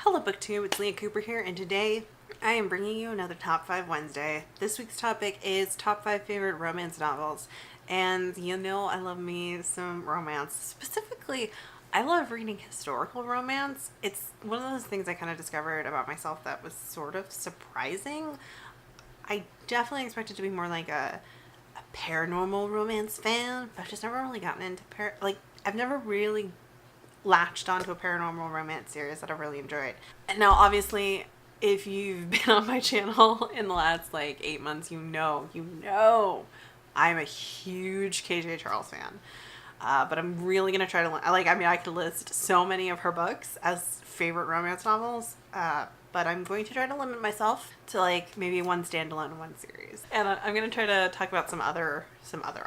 Hello BookTube, it's Leah Cooper here, and today I am bringing you another Top 5 Wednesday. This week's topic is Top 5 Favorite Romance Novels, and you know I love me some romance. Specifically, I love reading historical romance. It's one of those things I kind of discovered about myself that was sort of surprising. I definitely expected to be more like a paranormal romance fan, but I've just never really gotten into I've never really latched onto a paranormal romance series that I've really enjoyed. And now obviously if you've been on my channel in the last like 8 months, you know I'm a huge KJ Charles fan. But I'm really gonna try to I could list so many of her books as favorite romance novels, but I'm going to try to limit myself to like maybe one standalone and one series. And I'm gonna try to talk about some other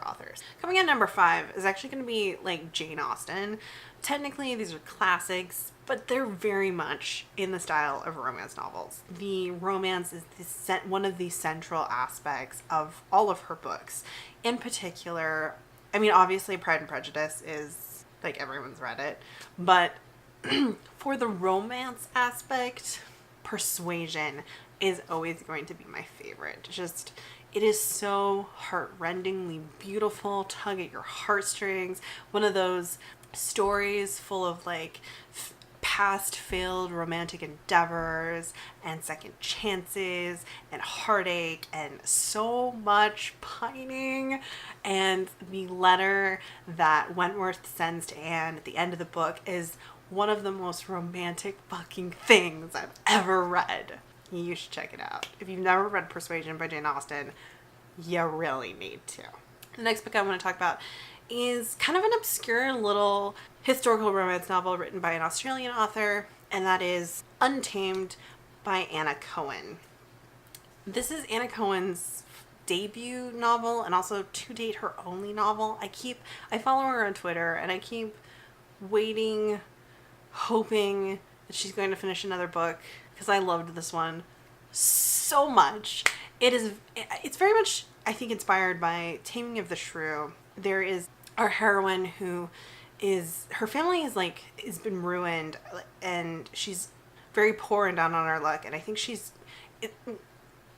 authors. Coming in number 5 is actually gonna be like Jane Austen. Technically these are classics, but they're very much in the style of romance novels. The romance is one of the central aspects of all of her books. In particular, I mean, obviously Pride and Prejudice is like everyone's read it, but for the romance aspect, Persuasion is always going to be my favorite. It is so heartrendingly beautiful, tug at your heartstrings. One of those stories full of like past failed romantic endeavors and second chances and heartache and so much pining. And the letter that Wentworth sends to Anne at the end of the book is one of the most romantic fucking things I've ever read. You should check it out. If you've never read Persuasion by Jane Austen, you really need to. The next book I want to talk about is kind of an obscure little historical romance novel written by an Australian author, and that is Untamed by Anna Cohen. This is Anna Cohen's debut novel and also to date her only novel. I follow her on Twitter and I keep waiting, hoping that she's going to finish another book because I loved this one so much. It's very much, I think, inspired by Taming of the Shrew. There is our heroine who her family has been ruined and she's very poor and down on her luck, and I think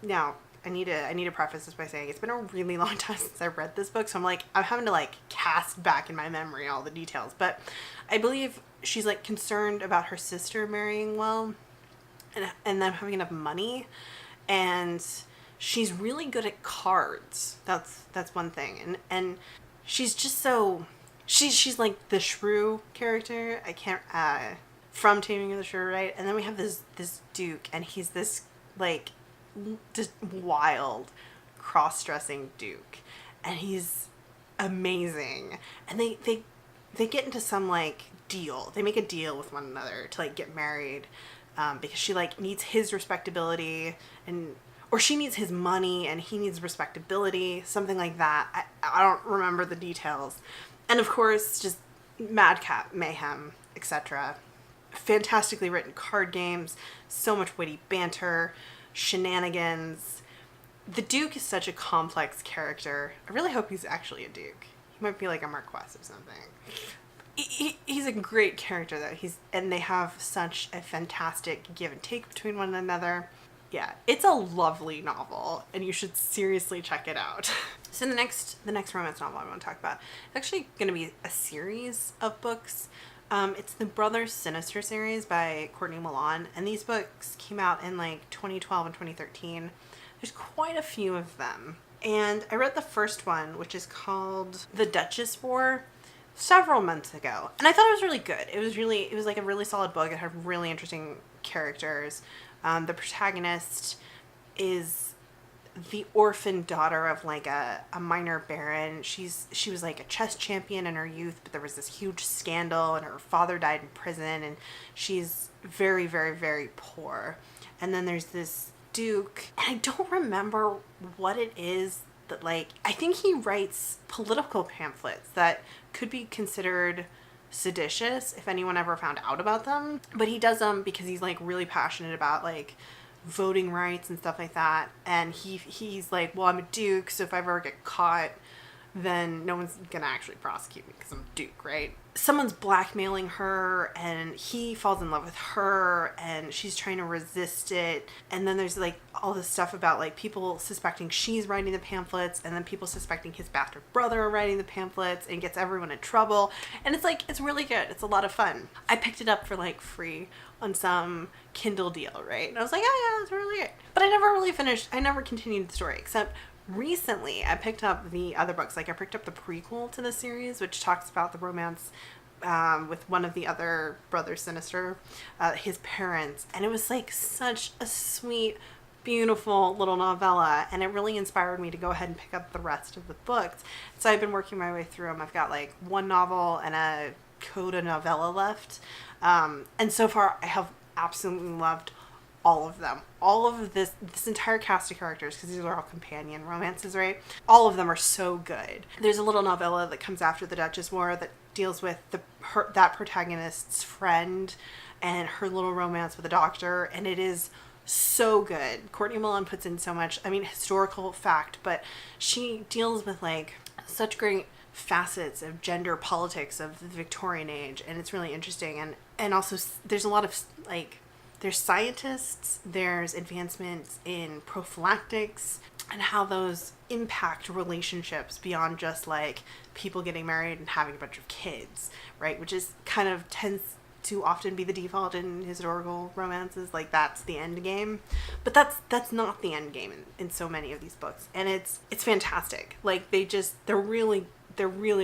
now I need to preface this by saying it's been a really long time since I've read this book, so I'm having to cast back in my memory all the details, but I believe she's concerned about her sister marrying well and them having enough money, and she's really good at cards. That's one thing, and she's just so she's like the shrew character. I can't from Taming of the Shrew, right? And then we have this Duke, and he's this just wild cross-dressing Duke, and he's amazing. And they get into some deal. They make a deal with one another to get married, because she needs his respectability or she needs his money and he needs respectability, something like that. I don't remember the details. And of course, just madcap mayhem, etc. Fantastically written card games, so much witty banter, shenanigans. The Duke is such a complex character. I really hope he's actually a Duke. He might be like a Marquess or something. He's a great character though. And they have such a fantastic give and take between one another. Yeah, it's a lovely novel, and you should seriously check it out. So the next romance novel I want to talk about is actually going to be a series of books. It's the Brothers Sinister series by Courtney Milan, and these books came out in 2012 and 2013. There's quite a few of them, and I read the first one, which is called The Duchess War, several months ago, and I thought it was really good. It was a really solid book. It had really interesting characters. The protagonist is the orphan daughter of a minor baron. She was a chess champion in her youth, but there was this huge scandal and her father died in prison, and she's very, very, very poor. And then there's this Duke, and I don't remember what it is that I think he writes political pamphlets that could be considered seditious if anyone ever found out about them, but he does them because he's really passionate about voting rights and stuff like that, and he's well, I'm a Duke, so if I ever get caught, then no one's gonna actually prosecute me because I'm a Duke, right? someone's blackmailing her and he falls in love with her and she's trying to resist it. And then there's like all this stuff about like people suspecting she's writing the pamphlets and then people suspecting his bastard brother are writing the pamphlets, and gets everyone in trouble. And it's like, it's really good. It's a lot of fun. I picked it up for like free on some Kindle deal, right? And I was like, oh yeah, it's really good. But I never continued the story, except recently I picked up the other books. Like I picked up the prequel to the series, which talks about the romance with one of the other brothers, Sinister, his parents. And it was like such a sweet, beautiful little novella, and it really inspired me to go ahead and pick up the rest of the books. So I've been working my way through them. I've got like one novel and a coda novella left. And so far I have absolutely loved all of them. All of this entire cast of characters, because these are all companion romances, right? All of them are so good. There's a little novella that comes after the Duchess War that deals with that protagonist's friend and her little romance with a doctor, and it is so good. Courtney Milan puts in so much, I mean, historical fact, but she deals with like such great facets of gender politics of the Victorian age, and it's really interesting. And also there's a lot of like, there's scientists, there's advancements in prophylactics and how those impact relationships beyond just like people getting married and having a bunch of kids, right? Which is kind of tends to often be the default in historical romances. Like that's the end game, but that's not the end game in so many of these books. And it's fantastic. Like they're really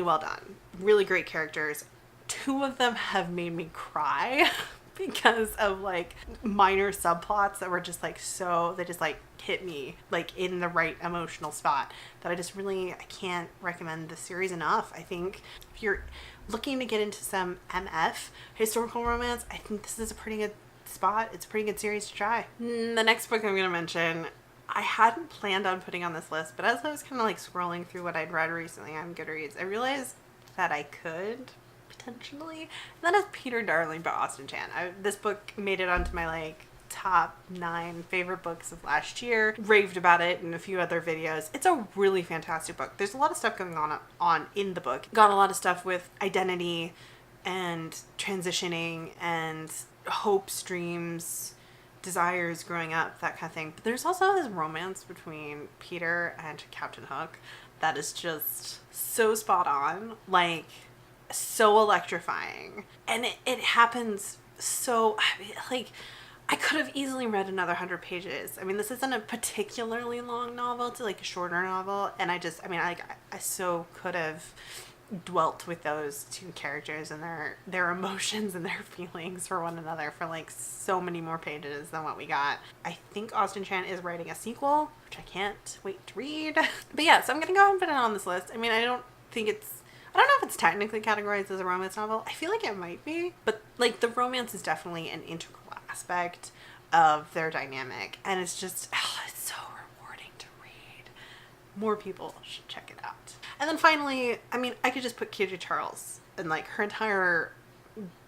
well done. Really great characters. Two of them have made me cry because of like minor subplots that were just like they just like hit me like in the right emotional spot, that I can't recommend this series enough. I think if you're looking to get into some MF historical romance, I think this is a pretty good spot. It's a pretty good series to try. The next book I'm going to mention, I hadn't planned on putting on this list, but as I was kind of like scrolling through what I'd read recently on Goodreads, I realized that I could potentially. And that is Peter Darling by Austin Chan. This book made it onto my like top 9 favorite books of last year. Raved about it in a few other videos. It's a really fantastic book. There's a lot of stuff going on in the book. Got a lot of stuff with identity and transitioning and hopes, dreams, desires growing up, that kind of thing. But there's also this romance between Peter and Captain Hook that is just so spot on, like so electrifying. And it happens so, like, I could have easily read another 100 pages. I mean, this isn't a particularly long novel. It's like a shorter novel. And I so could have dwelt with those two characters and their emotions and their feelings for one another for like so many more pages than what we got. I think Austin Chan is writing a sequel, which I can't wait to read. But yeah, so I'm going to go ahead and put it on this list. I mean, I don't know if it's technically categorized as a romance novel. I feel like it might be, but like the romance is definitely an integral aspect of their dynamic, and it's just it's so rewarding to read. More people should check it out. And then finally, I mean, I could just put KJ Charles and like her entire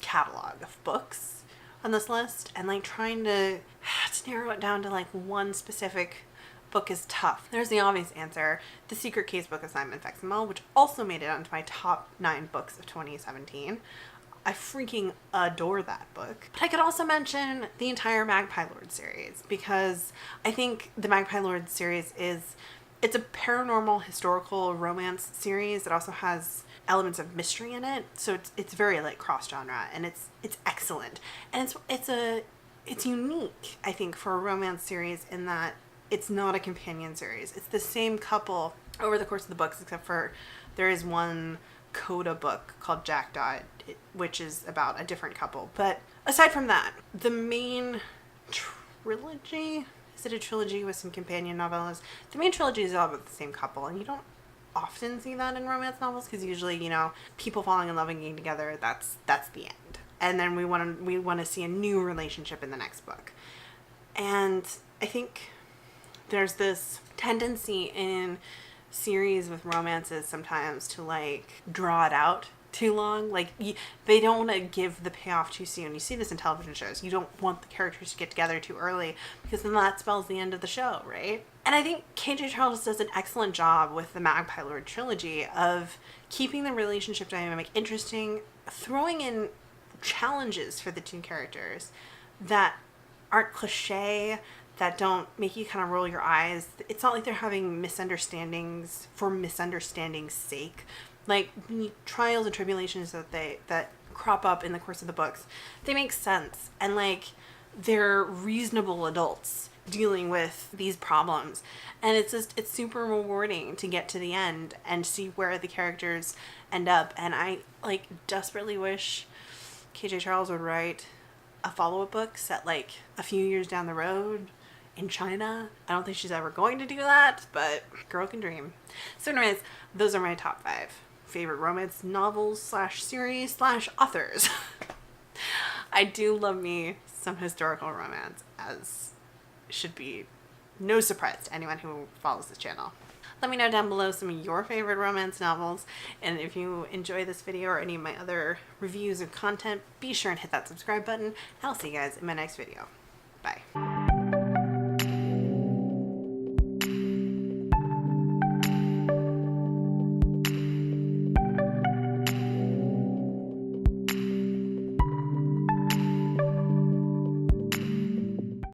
catalog of books on this list, and like trying to narrow it down to like one specific book is tough. There's the obvious answer, The Secret Casebook of Simon Fexamel, which also made it onto my top 9 books of 2017. I freaking adore that book. But I could also mention the entire Magpie Lord series, because I think the Magpie Lord series it's a paranormal historical romance series that also has elements of mystery in it. So it's very like cross genre, and it's excellent. And it's unique, I think, for a romance series in that it's not a companion series. It's the same couple over the course of the books, except for there is one coda book called Jackdaw, which is about a different couple. But aside from that, the main trilogy, is it a trilogy with some companion novellas? The main trilogy is all about the same couple, and you don't often see that in romance novels, because usually, you know, people falling in love and getting together, that's the end. And then we want to see a new relationship in the next book. And I think there's this tendency in series with romances sometimes to like draw it out too long. Like they don't want to give the payoff too soon. You see this in television shows. You don't want the characters to get together too early, because then that spells the end of the show, right? And I think KJ Charles does an excellent job with the Magpie Lord trilogy of keeping the relationship dynamic interesting, throwing in challenges for the two characters that aren't cliche, that don't make you kind of roll your eyes. It's not like they're having misunderstandings for misunderstanding's sake. Like, the trials and tribulations that crop up in the course of the books, they make sense, and like, they're reasonable adults dealing with these problems, and it's super rewarding to get to the end and see where the characters end up. And I like desperately wish KJ Charles would write a follow-up book set like a few years down the road in China. I don't think she's ever going to do that, but girl can dream. So anyways, those are my top 5 favorite romance novels slash series slash authors. I do love me some historical romance, as should be no surprise to anyone who follows this channel. Let me know down below some of your favorite romance novels, and if you enjoy this video or any of my other reviews or content, be sure and hit that subscribe button. I'll see you guys in my next video. Bye.